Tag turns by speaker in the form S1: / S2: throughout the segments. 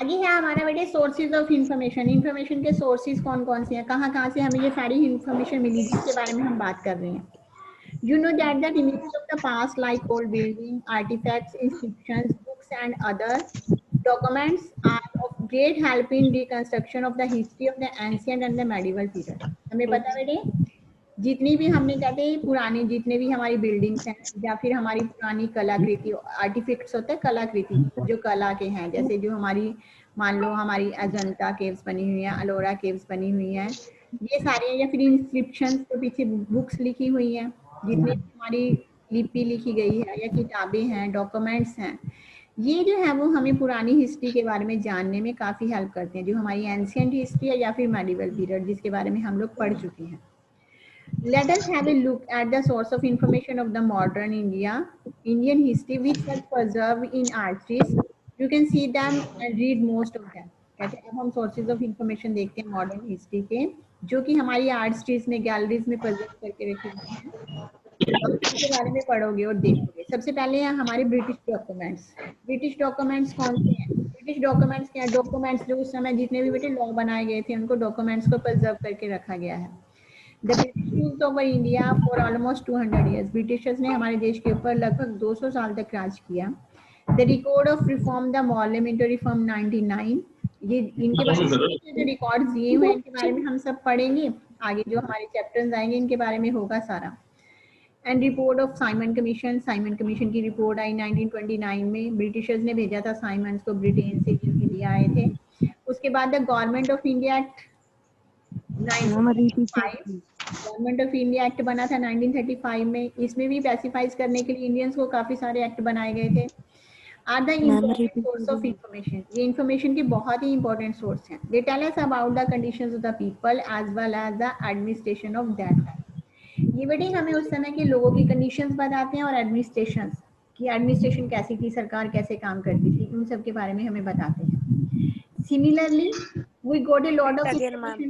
S1: आगे है हमारा बेटे सोर्सेज ऑफ इंफॉर्मेशन। इंफॉर्मेशन के सोर्सेज कौन कौन से हैं, कहाँ कहाँ से हमें ये सारी इंफॉर्मेशन मिली जिसके बारे में हम बात कर रहे हैं। You know that the remains of the past, like old buildings, artifacts, inscriptions, books, and other documents, are of great help in reconstruction of the history of the ancient and the medieval period. हमें पता है बेटे, जितनी भी हमने कहते हैं पुरानी, जितने भी हमारी बिल्डिंग्स हैं या फिर हमारी पुरानी कलाकृति, आर्टिफैक्ट्स होते हैं कलाकृति जो कला के हैं, जैसे जो हमारी मान लो हमारी अजंता केव्स बनी हुई हैं, अलोरा केव्स बनी हुई हैं, ये सारे, या फिर इंस्क्रिप्शंस के पीछे बुक्स लिखी हुई हैं, जितनी भी हमारी लिपि लिखी गई है या किताबें हैं, डॉक्यूमेंट्स हैं, ये जो है वो हमें पुरानी हिस्ट्री के बारे में जानने में काफ़ी हेल्प करते हैं, जो हमारी एंशियंट हिस्ट्री है या फिर मेडिवल पीरियड जिसके बारे में हम लोग पढ़ चुके हैं। Let us have a look at the source of information of the modern Indian history, which was preserved in archives. You can see them and read most of them. कहते हैं अब हम sources of information देखते हैं modern history के, जो कि हमारी आर्टस्ट्रीज में, गैलरीज में प्रेजेंट करके रखी हुई हैं। आप इसके बारे में पढ़ोगे और देखोगे। सबसे पहले हैं हमारे ब्रिटिश डॉक्यूमेंट्स। ब्रिटिश डॉक्यूमेंट्स कौन से हैं? ब्रिटिश डॉक्यूमेंट्स क्या है? डॉक्यूमेंट्स जो उस समय जितने भी बेटे लॉ बनाए गए थे, उनको डॉक्यूमेंट्स को प्रिजर्व करके रखा गया है। The British ruled over India for almost 200 years. Britishers ने हमारे देश के ऊपर लगभग 200 साल तक राज किया। The record of reform, the parliamentary reform 99, ये इनके बारे में जो रिकॉर्ड्स दिए हुए हैं इनके बारे में हम सब पढ़ेंगे। आगे जो हमारे चैप्टर्स आएंगे इनके बारे में होगा सारा। And report of Simon commission, Simon commission की रिपोर्ट आई 1929 में, ब्रिटिशर्स ने भेजा था साइमन को ब्रिटेन से, जो इंडिया आए थे। उसके बाद the government of India act 1935, government of India act बना था 1935 में। इसमें भी स्पेसिफाइज करने के लिए इंडियंस को काफी सारे एक्ट बनाए गए थे। Are the important source of information, ये इंफॉर्मेशन के बहुत ही इंपॉर्टेंट सोर्स हैं। They tell us about the conditions of the people as well as the administration of that time. ये बेटे हमें उस समय के लोगों की कंडीशंस बताते हैं और एडमिनिस्ट्रेशन की, एडमिनिस्ट्रेशन कैसी थी, सरकार कैसे काम करती थी, उन सब के बारे में हमें बताते हैं। Similarly, we got a lot of information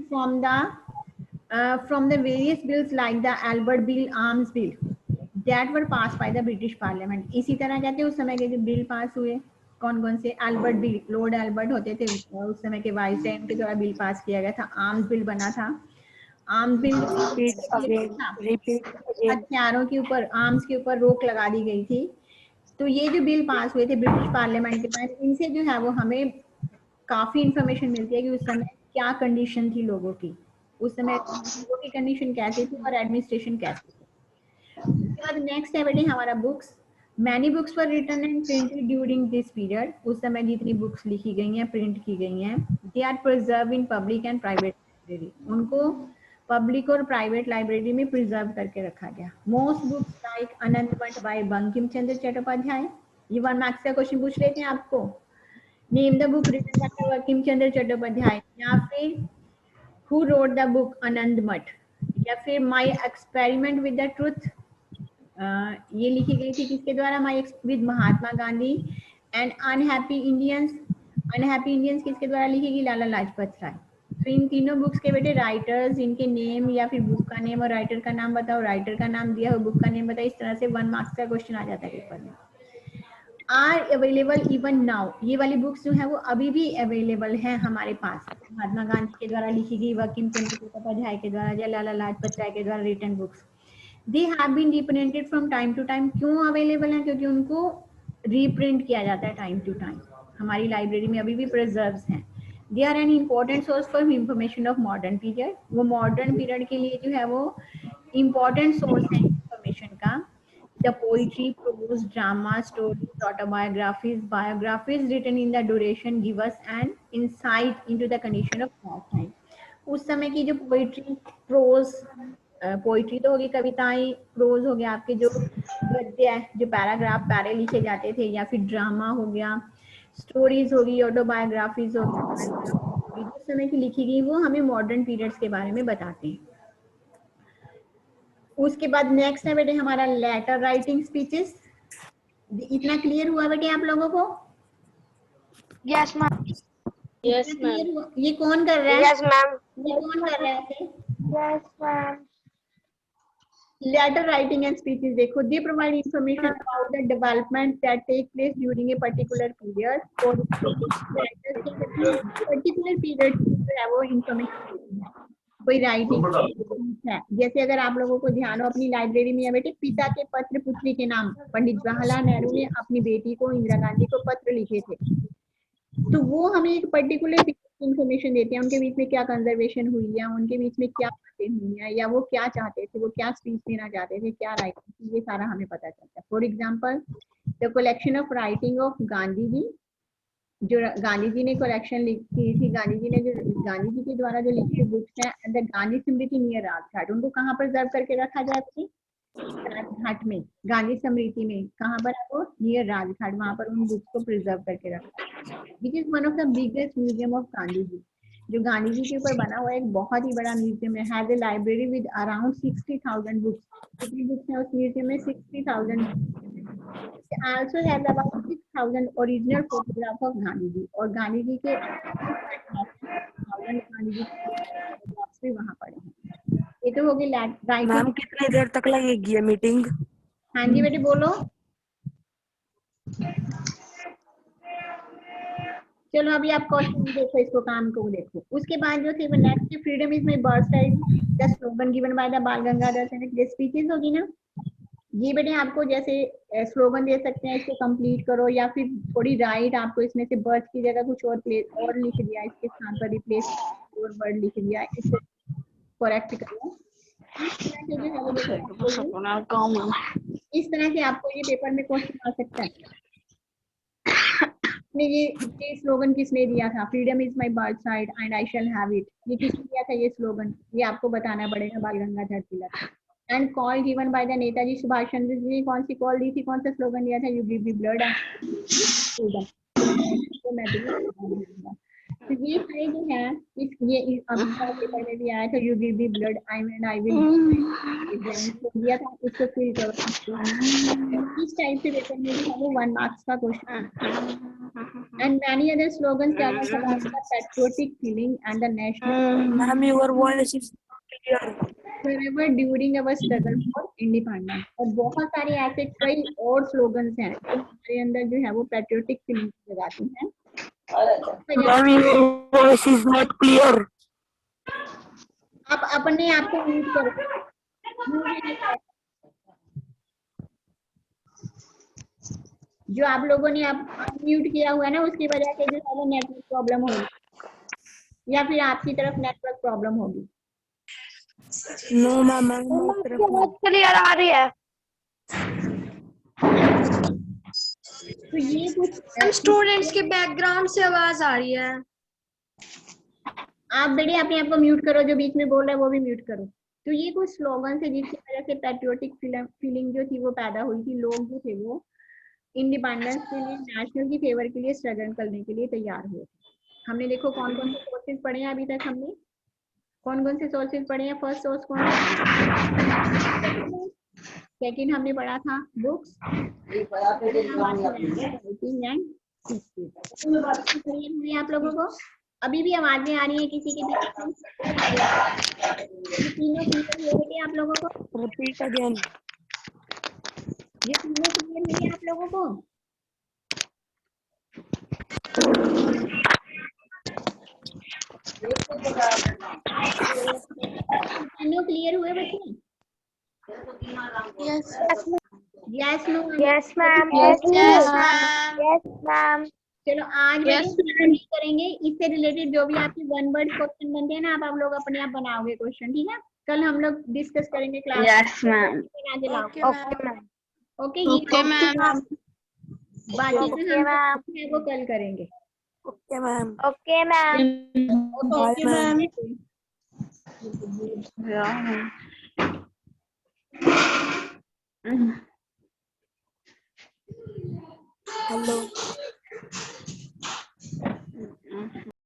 S1: from the various bills like the Albert Bill, Arms Bill, that were passed by the British Parliament. इसी तरह कहते हैं उस समय के जो बिल पास हुए, कौन कौन से? एल्बर्ट बिल, लॉर्ड एल्बर्ट होते थे उस समय के वाइसराय, उनके द्वारा बिल पास किया गया था। आर्म्स बिल बना था। आर्म्स बिल हथियारों के ऊपर, आर्म्स के ऊपर रोक लगा दी गई थी। तो ये जो बिल पास हुए थे ब्रिटिश पार्लियामेंट के पास, इनसे जो है वो हमें काफी इंफॉर्मेशन मिलती है कि उस समय क्या कंडीशन थी लोगों की, उस समय लोगों की कंडीशन कैसी थी और एडमिनिस्ट्रेशन कैसी थी। उसके बाद नेक्स्ट है बेटे हमारा books. Many books were written and printed during this period. उस समय जितनी बुक्स लिखी गई हैं, प्रिंट की गई हैं, they are preserve in public and private library. उनको पब्लिक और प्राइवेट लाइब्रेरी में प्रिजर्व करके रखा गया। मोस्ट बुक्स लाइक अनंत मठ बाय बंकिम चंद्र चट्टोपाध्याय, ये 1 मार्क्स का क्वेश्चन पूछ रहे थे आपको। Name the book written by Bankim Chandra Chattopadhyay, या फिर who wrote the book Anand Math, या फिर my experiment with the truth, ये लिखी गई थी किसके द्वारा? My with Mahatma Gandhi. And unhappy Indians, unhappy Indians किसके द्वारा लिखी गई? लाला लाजपत राय। तो इन तीनों बुक्स के बेटे राइटर्स, इनके नेम या फिर बुक का नेम और राइटर का नाम बताओ, राइटर का नाम दिया हो, बुक का नेम बताओ। इस तरह से 1 मार्क्स का क्वेश्चन आ जाता है पेपर में। आर अवेलेबल इवन नाउ, ये वाली बुक्स जो है वो अभी भी अवेलेबल है हमारे पास। महात्मा गांधी के द्वारा लिखी गई, बंकिम चंद्र चट्टोपाध्याय के द्वारा या लाला लाजपत राय के द्वारा written books, they have been reprinted from time to time. क्यों अवेलेबल है? क्योंकि उनको रीप्रिंट किया जाता है टाइम टू टाइम, हमारी लाइब्रेरी में अभी भी प्रिजर्व्स हैं। They are an important source for information of modern period. वो मॉडर्न पीरियड के लिए जो है वो इम्पोर्टेंट सोर्स है इंफॉर्मेशन का। The poetry, prose, drama, stories, autobiographies, biographies written in the duration give us an insight into the condition of that time. उस समय की जो पोइट्री, प्रोज, पोइट्री तो होगी कविताएं, प्रोज हो गया आपके जो गद्य है, जो पैराग्राफ पैरे लिखे जाते थे, या फिर ड्रामा हो गया, स्टोरीज होगी, ऑटोबायोग्राफीज होगी, जिस समय की लिखी गई वो हमें मॉडर्न पीरियड्स के बारे में बताते हैं। उसके बाद नेक्स्ट है बेटे हमारा लेटर राइटिंग स्पीचेस। इतना क्लियर हुआ बेटे आप लोगों को?
S2: Yes ma'am.
S3: Yes ma'am.
S1: ये कौन कर रहा है?
S2: Yes ma'am.
S1: ये कौन कर रहा है?
S2: Yes ma'am.
S1: Letter writing and speeches देखो, they provide information about the development that take place during a particular period, और पर्टिकुलर पीरियड जो है वो इंफॉर्मेशन है, कोई राइटिंग है। जैसे अगर आप लोगों को ध्यान हो अपनी लाइब्रेरी में, या बेटे पिता के पत्र पुत्री के नाम, पंडित जवाहरलाल नेहरू ने अपनी बेटी को इंदिरा गांधी को पत्र लिखे थे, तो वो हमें एक पर्टिकुलर इंफॉर्मेशन देते हैं, उनके बीच में क्या कंजर्वेशन हुई है, उनके बीच में क्या बातें हुई हैं, या वो क्या चाहते थे, वो क्या स्पीच देना चाहते थे, क्या राइटिंग थी, ये सारा हमें पता चलता है। For example the collection of writing of Gandhi ji, जो गांधी जी ने कलेक्शन लिखी थी, गांधी जी ने जो गांधी जी के द्वारा जो लिखी बुक्स हैं, and the Gandhi Smriti near Rajghat, उनको कहाँ प्रिजर्व करके रखा जाए अपनी राजघाट में, गांधी स्मृति में, कहाँ पर है वो, नियर राजघाट, वहां पर उन बुक्स को प्रिजर्व करके रखा है। This is one of the biggest museum of Gandhi ji, जो गांधी जी के ऊपर बना हुआ एक बहुत ही बड़ा म्यूजियम है, has a library with around 60,000 books. कितनी बुक्स हैं उस म्यूजियम में? 60,000। Also has about 6,000 original photograph of Gandhi ji, और गांधी जी के गांधी जी फोटोग्राफ्स भी वहां पड़े हैं। ये तो होगी राइटिंग।
S3: मैम कितनी देर तक लगेगी ये मीटिंग?
S1: हाँ जी बेटे बोलो। चलो अभी आप क्वेश्चन देखो, इसको काम को देखो। उसके बाद जो थे वो next, freedom is my birth right, the slogan given by the बाल गंगाधर तिलक, ये स्पीचेस होगी ना। ये बेटे आपको जैसे स्लोगन दे सकते हैं, इसको कंप्लीट करो, या फिर थोड़ी राइट आपको इसमें से बर्थ की जगह कुछ और प्लेस और लिख दिया, इसके स्थान पर रिप्लेस और वर्ड लिख दिया, इसको करेक्ट करो। इस तरह से आपको ये पेपर में क्वेश्चन आ सकता है। ये स्लोगन किसने दिया था? Freedom is my birth right and I shall have it, ये किसने दिया था ये स्लोगन? ये आपको बताना पड़ेगा, Bal Gangadhar Tilak. And call given by the Netaji Subhash Chandra ji ने कौन सी कॉल दी थी, कौन सा स्लोगन दिया था? You give me blood and freedom. तो मैं तुम्हें तो ये सारे जो है ये पेपर में भी आया था, you give me blood I will दिया था, इसको फिल करो। इस टाइप से पेपर में जो है वो 1 मार्क्स का question. And many other slogans that are about the patriotic feeling and the national
S3: Ma'am, your voice is clear.
S1: wherever during our struggle for independence। और बहुत सारे ऐसे कई और स्लोगन्स हैं जो हमारे अंदर जो है वो पैट्रियोटिक फीलिंग जगाती हैं।
S3: Ma'am, your voice is not clear.
S1: आप अपने आप को म्यूट करो। जो आप लोगों ने आप म्यूट किया हुआ है ना, उसकी वजह से जो है वो नेटवर्क प्रॉब्लम होगी, या फिर आपकी तरफ नेटवर्क प्रॉब्लम होगी।
S3: No, ma'am,
S2: क्लियर आ रही है।
S1: तो ये कुछ
S2: स्टूडेंट्स के बैकग्राउंड से आवाज आ रही है।
S1: आप बेटे अपने आप को म्यूट करो, जो बीच में बोल रहा है वो भी म्यूट करो। तो ये कुछ स्लोगन है जिसकी वजह से पैट्रियोटिक फीलिंग जो थी वो पैदा हुई थी। लोग जो थे वो इंडिपेंडेंस के लिए, नेशनल की फेवर के लिए स्ट्रगल करने के लिए तैयार हुए। हमने देखो कौन कौन से सोर्सेज पढ़े हैं अभी तक, हमने कौन कौन से सोर्सेज पढ़े हैं। फर्स्ट सोर्स कौन सा? सेकंड हमने पढ़ा था बुक्स, आप लोगों को अभी भी आवाजें आ रही है किसी के बीच में? तीनों क्लियर हो गए आप लोगों को?
S3: repeat again.
S1: ये तीनों क्लियर हुई आप लोगों को? तीनों क्लियर हुए बच्चे?
S2: Yes
S1: yes no?
S2: Yes ma'am, yes ma'am, yes ma'am.
S1: चलो आज नहीं करेंगे, इससे रिलेटेड जो भी आपके 1 वर्ड क्वेश्चन बनते हैं ना, आप लोग अपने आप बनाओगे क्वेश्चन, ठीक है? कल हम लोग डिस्कस करेंगे class.
S2: Yes ma'am.
S1: Okay
S2: ma'am.
S1: बाकी है वो कल करेंगे।
S3: Okay, ma'am.
S2: Okay ma'am.
S3: Bye, ma'am.
S2: Ma'am.